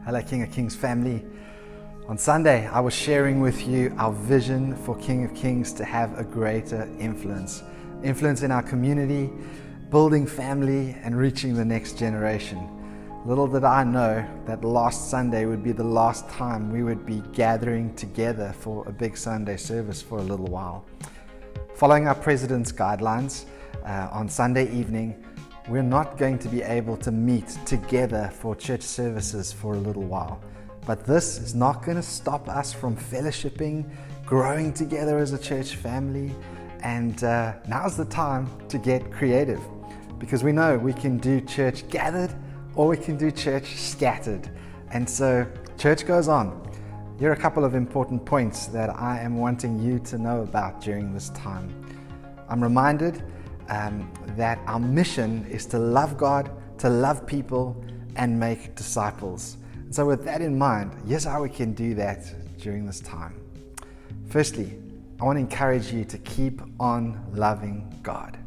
Hello, King of Kings family. On Sunday, I was sharing with you our vision for King of Kings to have a greater influence in our community, building family, and reaching the next generation. Little did I know that last Sunday would be the last time we would be gathering together for a big Sunday service for a little while. Following our President's guidelines, on Sunday evening, we're not going to be able to meet together for church services for a little while. But this is not going to stop us from fellowshipping, growing together as a church family, and now's the time to get creative, because we know we can do church gathered or we can do church scattered. And so church goes on. Here are a couple of important points that I am wanting you to know about during this time. I'm reminded that our mission is to love God, to love people, and make disciples. So with that in mind, here's how we can do that during this time. Firstly, I want to encourage you to keep on loving God.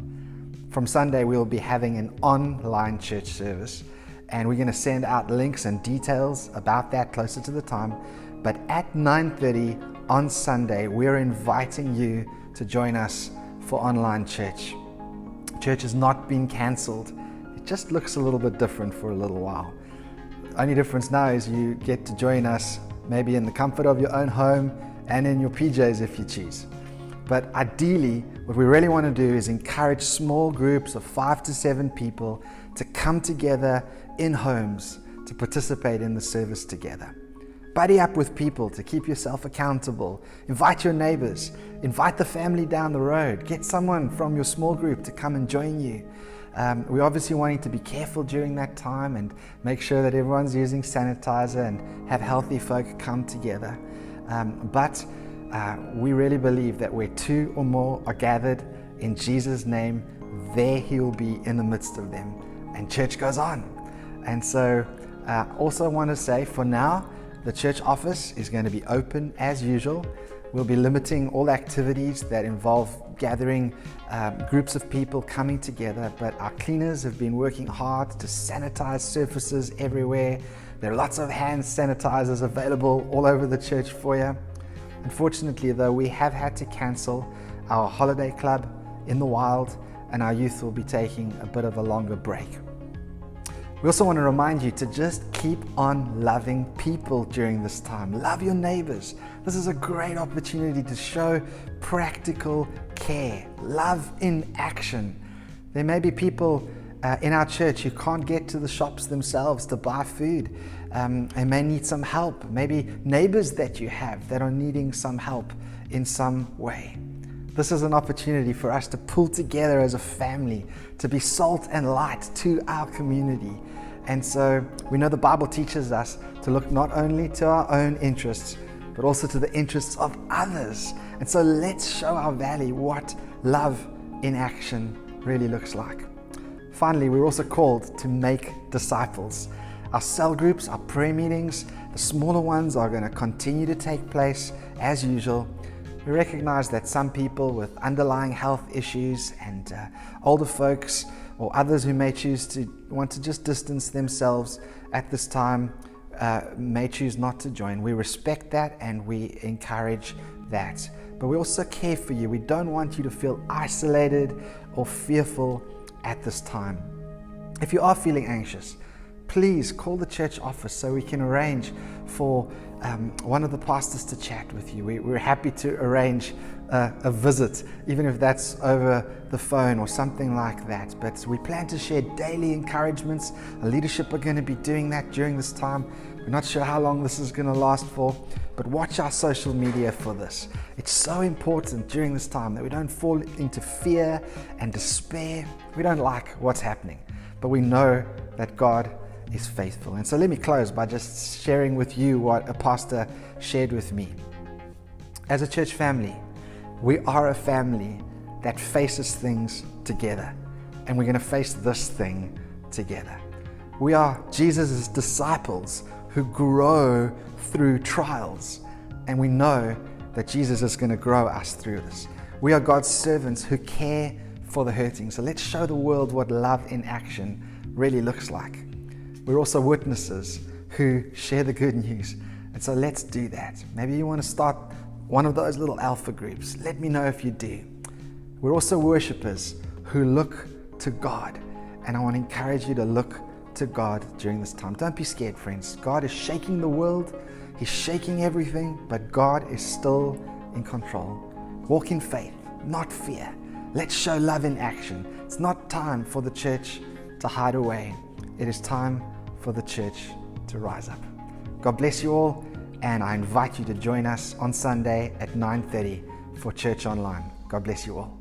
From Sunday, we'll be having an online church service, and we're going to send out links and details about that closer to the time. But at 9:30 on Sunday, we're inviting you to join us for online church. Church has not been cancelled. It just looks a little bit different for a little while. The only difference now is you get to join us maybe in the comfort of your own home and in your PJs if you choose. But ideally, what we really want to do is encourage small groups of 5 to 7 people to come together in homes to participate in the service together. Buddy up with people to keep yourself accountable. Invite your neighbors. Invite the family down the road. Get someone from your small group to come and join you. We're obviously wanting to be careful during that time and make sure that everyone's using sanitizer and have healthy folk come together. But we really believe that where 2 or more are gathered in Jesus' name, there He will be in the midst of them. And church goes on. And so also want to say, for now, the church office is going to be open as usual. We'll be limiting all activities that involve gathering groups of people coming together, but our cleaners have been working hard to sanitize surfaces everywhere. There are lots of hand sanitizers available all over the church foyer. Unfortunately, though, we have had to cancel our holiday club in the wild, and our youth will be taking a bit of a longer break. We also want to remind you to just keep on loving people during this time. Love your neighbors. This is a great opportunity to show practical care, love in action. There may be people in our church who can't get to the shops themselves to buy food and may need some help. Maybe neighbors that you have that are needing some help in some way. This is an opportunity for us to pull together as a family, to be salt and light to our community. And so we know the Bible teaches us to look not only to our own interests, but also to the interests of others. And so let's show our valley what love in action really looks like. Finally, we're also called to make disciples. Our cell groups, our prayer meetings, the smaller ones are going to continue to take place as usual. We recognize that some people with underlying health issues and older folks or others who may choose to want to just distance themselves at this time may choose not to join. We respect that and we encourage that. But we also care for you. We don't want you to feel isolated or fearful at this time. If you are feeling anxious, please call the church office so we can arrange for one of the pastors to chat with you. We're happy to arrange a visit, even if that's over the phone or something like that. But we plan to share daily encouragements. Our leadership are going to be doing that during this time. We're not sure how long this is going to last for, but watch our social media for this. It's so important during this time that we don't fall into fear and despair. We don't like what's happening, but we know that God is faithful. And so let me close by just sharing with you what a pastor shared with me. As a church family, we are a family that faces things together, and we're going to face this thing together. We are Jesus' disciples who grow through trials, and we know that Jesus is going to grow us through this. We are God's servants who care for the hurting. So let's show the world what love in action really looks like. We're also witnesses who share the good news. And so let's do that. Maybe you want to start one of those little alpha groups. Let me know if you do. We're also worshipers who look to God. And I want to encourage you to look to God during this time. Don't be scared, friends. God is shaking the world. He's shaking everything, but God is still in control. Walk in faith, not fear. Let's show love in action. It's not time for the church to hide away. It is time for the church to rise up. God bless you all, and I invite you to join us on Sunday at 9:30 for Church Online. God bless you all.